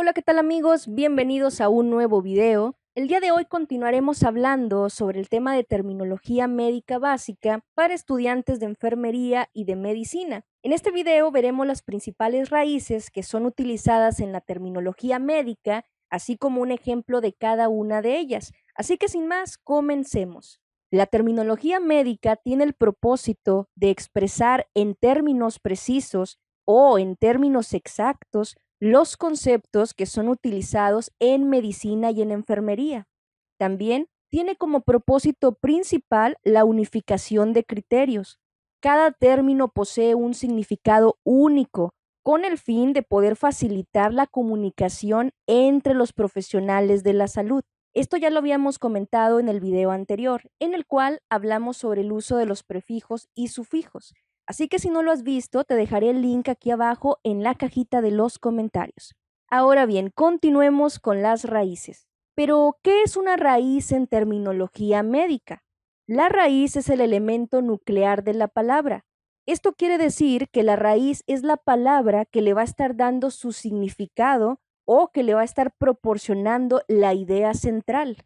Hola, ¿qué tal amigos? Bienvenidos a un nuevo video. El día de hoy continuaremos hablando sobre el tema de terminología médica básica para estudiantes de enfermería y de medicina. En este video veremos las principales raíces que son utilizadas en la terminología médica, así como un ejemplo de cada una de ellas. Así que sin más, comencemos. La terminología médica tiene el propósito de expresar en términos precisos o en términos exactos los conceptos que son utilizados en medicina y en enfermería. También tiene como propósito principal la unificación de criterios. Cada término posee un significado único con el fin de poder facilitar la comunicación entre los profesionales de la salud. Esto ya lo habíamos comentado en el video anterior, en el cual hablamos sobre el uso de los prefijos y sufijos. Así que si no lo has visto, te dejaré el link aquí abajo en la cajita de los comentarios. Ahora bien, continuemos con las raíces. Pero, ¿qué es una raíz en terminología médica? La raíz es el elemento nuclear de la palabra. Esto quiere decir que la raíz es la palabra que le va a estar dando su significado o que le va a estar proporcionando la idea central.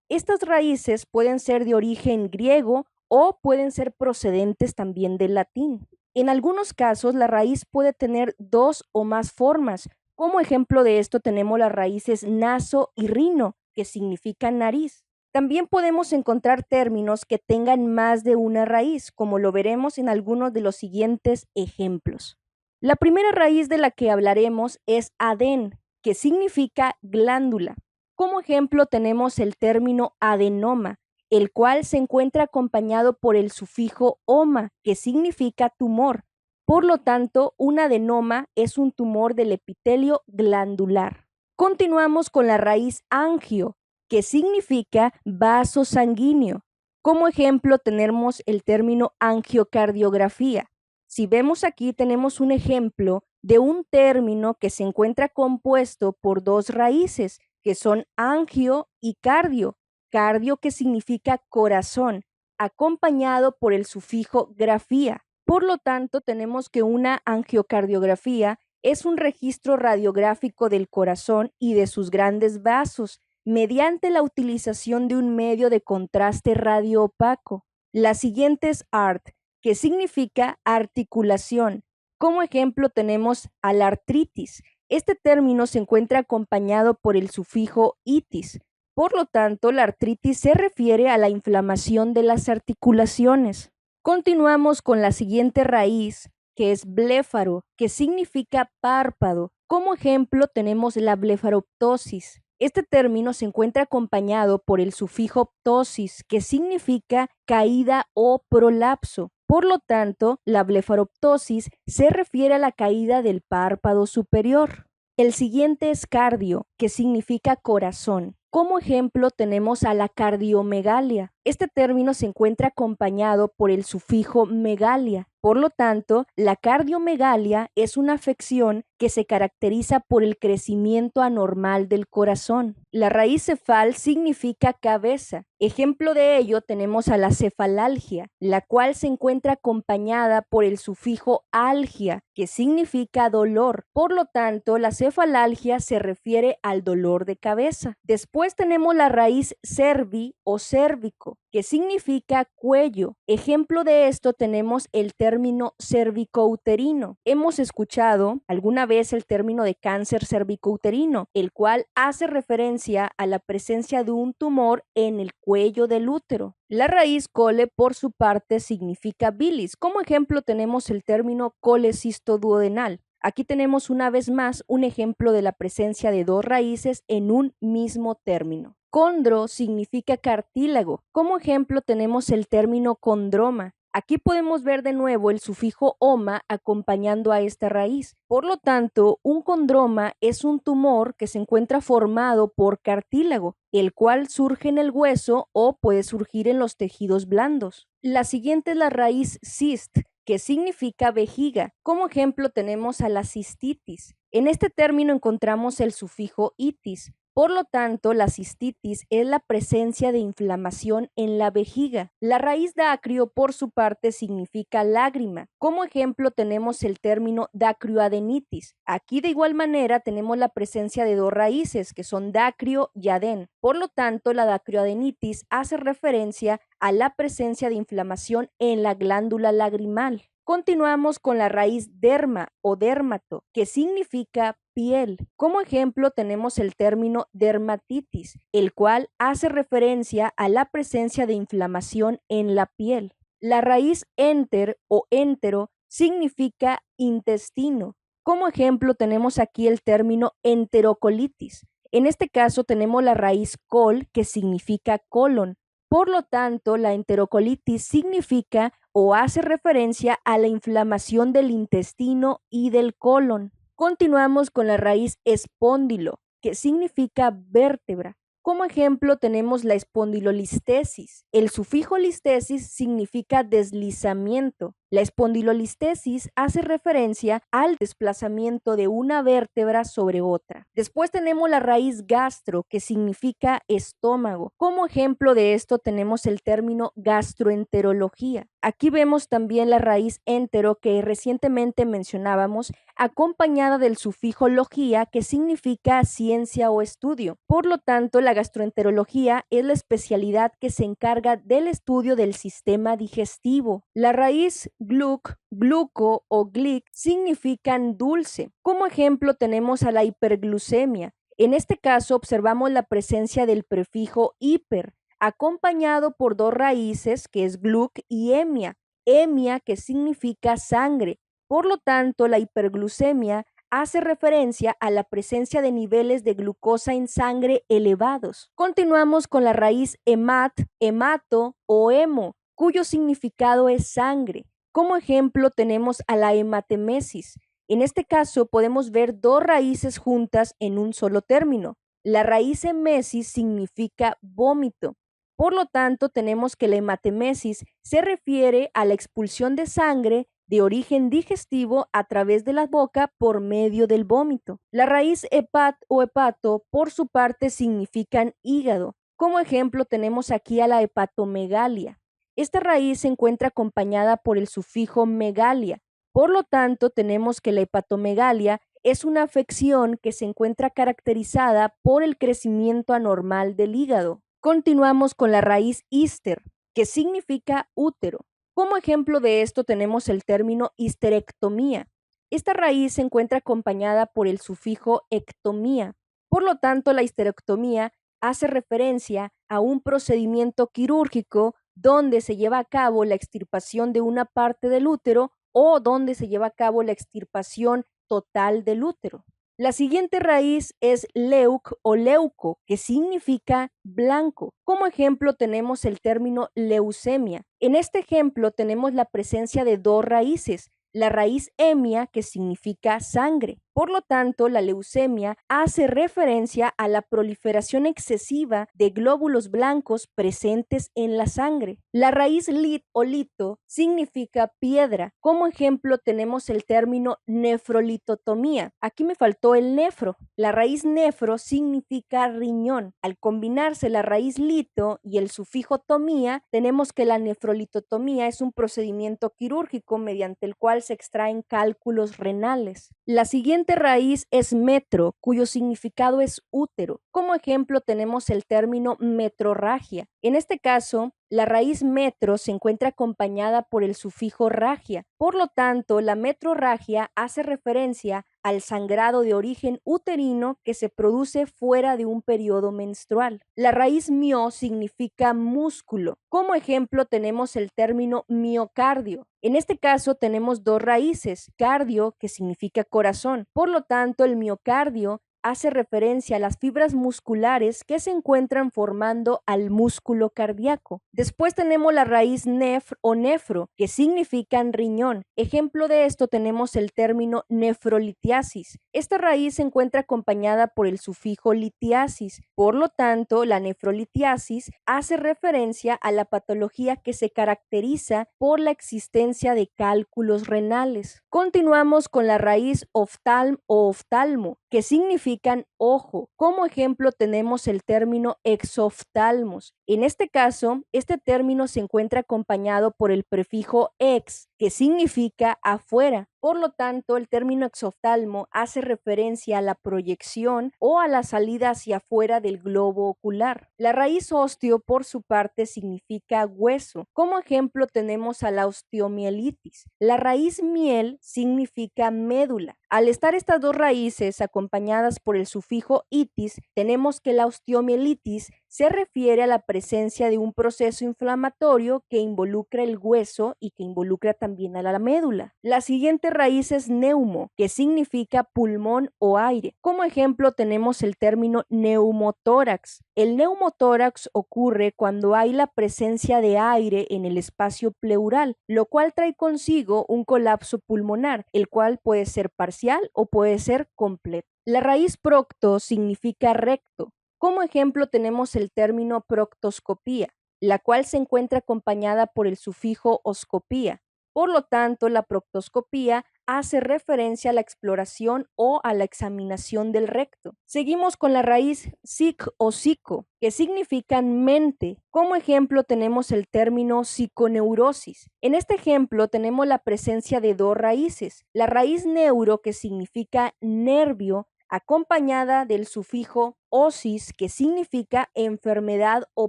Estas raíces pueden ser de origen griego o pueden ser procedentes también del latín. En algunos casos, la raíz puede tener dos o más formas. Como ejemplo de esto tenemos las raíces naso y rino, que significan nariz. También podemos encontrar términos que tengan más de una raíz, como lo veremos en algunos de los siguientes ejemplos. La primera raíz de la que hablaremos es aden, que significa glándula. Como ejemplo tenemos el término adenoma, el cual se encuentra acompañado por el sufijo oma, que significa tumor. Por lo tanto, un adenoma es un tumor del epitelio glandular. Continuamos con la raíz angio, que significa vaso sanguíneo. Como ejemplo tenemos el término angiocardiografía. Si vemos aquí tenemos un ejemplo de un término que se encuentra compuesto por dos raíces, que son angio y cardio. Cardio que significa corazón, acompañado por el sufijo grafía. Por lo tanto, tenemos que una angiocardiografía es un registro radiográfico del corazón y de sus grandes vasos mediante la utilización de un medio de contraste radioopaco. La siguiente es ART, que significa articulación. Como ejemplo tenemos a la artritis. Este término se encuentra acompañado por el sufijo itis. Por lo tanto, la artritis se refiere a la inflamación de las articulaciones. Continuamos con la siguiente raíz, que es bléfaro, que significa párpado. Como ejemplo tenemos la blefaroptosis. Este término se encuentra acompañado por el sufijo ptosis, que significa caída o prolapso. Por lo tanto, la blefaroptosis se refiere a la caída del párpado superior. El siguiente es cardio, que significa corazón. Como ejemplo tenemos a la cardiomegalia. Este término se encuentra acompañado por el sufijo megalia. Por lo tanto, la cardiomegalia es una afección que se caracteriza por el crecimiento anormal del corazón. La raíz cefal significa cabeza. Ejemplo de ello tenemos a la cefalalgia, la cual se encuentra acompañada por el sufijo algia, que significa dolor. Por lo tanto, la cefalalgia se refiere al dolor de cabeza. Después tenemos la raíz cervi o cérvico, que significa cuello. Ejemplo de esto tenemos el término cervicouterino. Hemos escuchado alguna vez el término de cáncer cervicouterino, el cual hace referencia a la presencia de un tumor en el cuello del útero. La raíz cole, por su parte, significa bilis. Como ejemplo tenemos el término colecistoduodenal. Aquí tenemos una vez más un ejemplo de la presencia de dos raíces en un mismo término. Condro significa cartílago. Como ejemplo tenemos el término condroma. Aquí podemos ver de nuevo el sufijo oma acompañando a esta raíz. Por lo tanto, un condroma es un tumor que se encuentra formado por cartílago, el cual surge en el hueso o puede surgir en los tejidos blandos. La siguiente es la raíz cist, que significa vejiga. Como ejemplo tenemos a la cistitis. En este término encontramos el sufijo itis. Por lo tanto, la cistitis es la presencia de inflamación en la vejiga. La raíz dacrio, por su parte, significa lágrima. Como ejemplo tenemos el término dacrioadenitis. Aquí de igual manera tenemos la presencia de dos raíces que son dacrio y aden. Por lo tanto, la dacrioadenitis hace referencia a la presencia de inflamación en la glándula lagrimal. Continuamos con la raíz derma o dermato, que significa piel. Como ejemplo tenemos el término dermatitis, el cual hace referencia a la presencia de inflamación en la piel. La raíz enter o entero significa intestino. Como ejemplo tenemos aquí el término enterocolitis. En este caso tenemos la raíz col, que significa colon. Por lo tanto, la enterocolitis significa o hace referencia a la inflamación del intestino y del colon. Continuamos con la raíz espóndilo, que significa vértebra. Como ejemplo tenemos la espondilolistesis. El sufijo listesis significa deslizamiento. La espondilolistesis hace referencia al desplazamiento de una vértebra sobre otra. Después tenemos la raíz gastro, que significa estómago. Como ejemplo de esto tenemos el término gastroenterología. Aquí vemos también la raíz entero que recientemente mencionábamos, acompañada del sufijo logía, que significa ciencia o estudio. Por lo tanto, la gastroenterología es la especialidad que se encarga del estudio del sistema digestivo. La raíz gluc, gluco o glic significan dulce. Como ejemplo tenemos a la hiperglucemia. En este caso observamos la presencia del prefijo hiper, acompañado por dos raíces que es gluc y emia. Emia que significa sangre. Por lo tanto, la hiperglucemia hace referencia a la presencia de niveles de glucosa en sangre elevados. Continuamos con la raíz hemat, hemato o hemo, cuyo significado es sangre. Como ejemplo tenemos a la hematemesis. En este caso podemos ver dos raíces juntas en un solo término. La raíz emesis significa vómito. Por lo tanto, tenemos que la hematemesis se refiere a la expulsión de sangre de origen digestivo a través de la boca por medio del vómito. La raíz hepat o hepato, por su parte, significan hígado. Como ejemplo, tenemos aquí a la hepatomegalia. Esta raíz se encuentra acompañada por el sufijo megalia. Por lo tanto, tenemos que la hepatomegalia es una afección que se encuentra caracterizada por el crecimiento anormal del hígado. Continuamos con la raíz íster, que significa útero. Como ejemplo de esto tenemos el término histerectomía. Esta raíz se encuentra acompañada por el sufijo ectomía. Por lo tanto, la histerectomía hace referencia a un procedimiento quirúrgico donde se lleva a cabo la extirpación de una parte del útero o donde se lleva a cabo la extirpación total del útero. La siguiente raíz es leuc o leuco, que significa blanco. Como ejemplo tenemos el término leucemia. En este ejemplo tenemos la presencia de dos raíces. La raíz hemia, que significa sangre. Por lo tanto, la leucemia hace referencia a la proliferación excesiva de glóbulos blancos presentes en la sangre. La raíz lit o lito significa piedra. Como ejemplo tenemos el término nefrolitotomía. Aquí me faltó el nefro. La raíz nefro significa riñón. Al combinarse la raíz lito y el sufijo tomía, tenemos que la nefrolitotomía es un procedimiento quirúrgico mediante el cual se extraen cálculos renales. La siguiente raíz es metro, cuyo significado es útero. Como ejemplo tenemos el término metrorragia. En este caso, la raíz metro se encuentra acompañada por el sufijo ragia. Por lo tanto, la metrorragia hace referencia al sangrado de origen uterino que se produce fuera de un periodo menstrual. La raíz mio significa músculo. Como ejemplo tenemos el término miocardio. En este caso tenemos dos raíces, cardio, que significa corazón. Por lo tanto, el miocardio hace referencia a las fibras musculares que se encuentran formando al músculo cardíaco. Después tenemos la raíz nefr o nefro, que significan riñón. Ejemplo de esto tenemos el término nefrolitiasis. Esta raíz se encuentra acompañada por el sufijo litiasis. Por lo tanto, la nefrolitiasis hace referencia a la patología que se caracteriza por la existencia de cálculos renales. Continuamos con la raíz oftalm o oftalmo, que significa significan ojo. Como ejemplo tenemos el término exoftalmos. En este caso, este término se encuentra acompañado por el prefijo ex, que significa afuera. Por lo tanto, el término exoftalmo hace referencia a la proyección o a la salida hacia afuera del globo ocular. La raíz osteo, por su parte, significa hueso. Como ejemplo tenemos a la osteomielitis. La raíz miel significa médula. Al estar estas dos raíces acompañadas por el sufijo itis, tenemos que la osteomielitis se refiere a la presencia de un proceso inflamatorio que involucra el hueso y que involucra también a la médula. La siguiente raíz es neumo, que significa pulmón o aire. Como ejemplo tenemos el término neumotórax. El neumotórax ocurre cuando hay la presencia de aire en el espacio pleural, lo cual trae consigo un colapso pulmonar, el cual puede ser parcial o puede ser completo. La raíz procto significa recto. Como ejemplo tenemos el término proctoscopía, la cual se encuentra acompañada por el sufijo oscopía. Por lo tanto, la proctoscopía hace referencia a la exploración o a la examinación del recto. Seguimos con la raíz psic o psico, que significan mente. Como ejemplo tenemos el término psiconeurosis. En este ejemplo tenemos la presencia de dos raíces. La raíz neuro, que significa nervio, acompañada del sufijo osis, que significa enfermedad o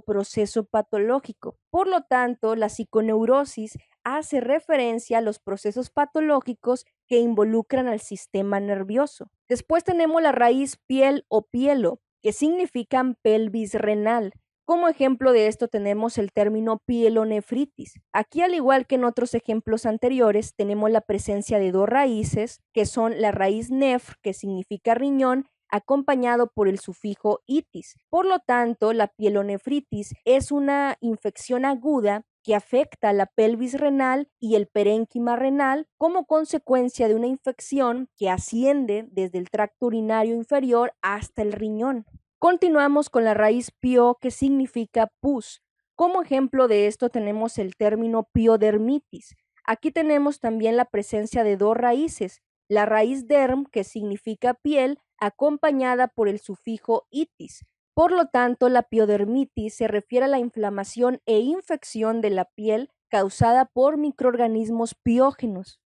proceso patológico. Por lo tanto, la psiconeurosis hace referencia a los procesos patológicos que involucran al sistema nervioso. Después tenemos la raíz piel o pielo, que significan pelvis renal. Como ejemplo de esto tenemos el término pielonefritis. Aquí, al igual que en otros ejemplos anteriores, tenemos la presencia de dos raíces, que son la raíz nefr, que significa riñón, acompañado por el sufijo itis. Por lo tanto, la pielonefritis es una infección aguda que afecta a la pelvis renal y el parénquima renal como consecuencia de una infección que asciende desde el tracto urinario inferior hasta el riñón. Continuamos con la raíz pio, que significa pus. Como ejemplo de esto tenemos el término piodermitis. Aquí tenemos también la presencia de dos raíces, la raíz derm, que significa piel, acompañada por el sufijo itis. Por lo tanto, la piodermitis se refiere a la inflamación e infección de la piel causada por microorganismos piógenos.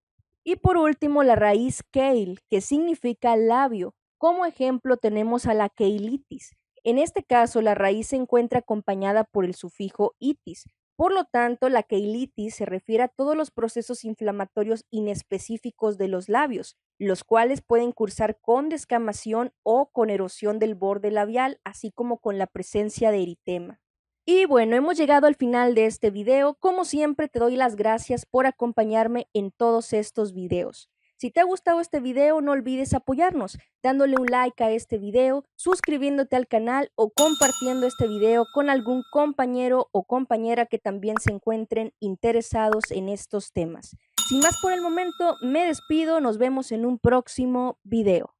Y por último, la raíz keil, que significa labio. Como ejemplo tenemos a la keilitis. En este caso, la raíz se encuentra acompañada por el sufijo itis. Por lo tanto, la keilitis se refiere a todos los procesos inflamatorios inespecíficos de los labios, los cuales pueden cursar con descamación o con erosión del borde labial, así como con la presencia de eritema. Y bueno, hemos llegado al final de este video. Como siempre, te doy las gracias por acompañarme en todos estos videos. Si te ha gustado este video, no olvides apoyarnos dándole un like a este video, suscribiéndote al canal o compartiendo este video con algún compañero o compañera que también se encuentren interesados en estos temas. Sin más por el momento, me despido. Nos vemos en un próximo video.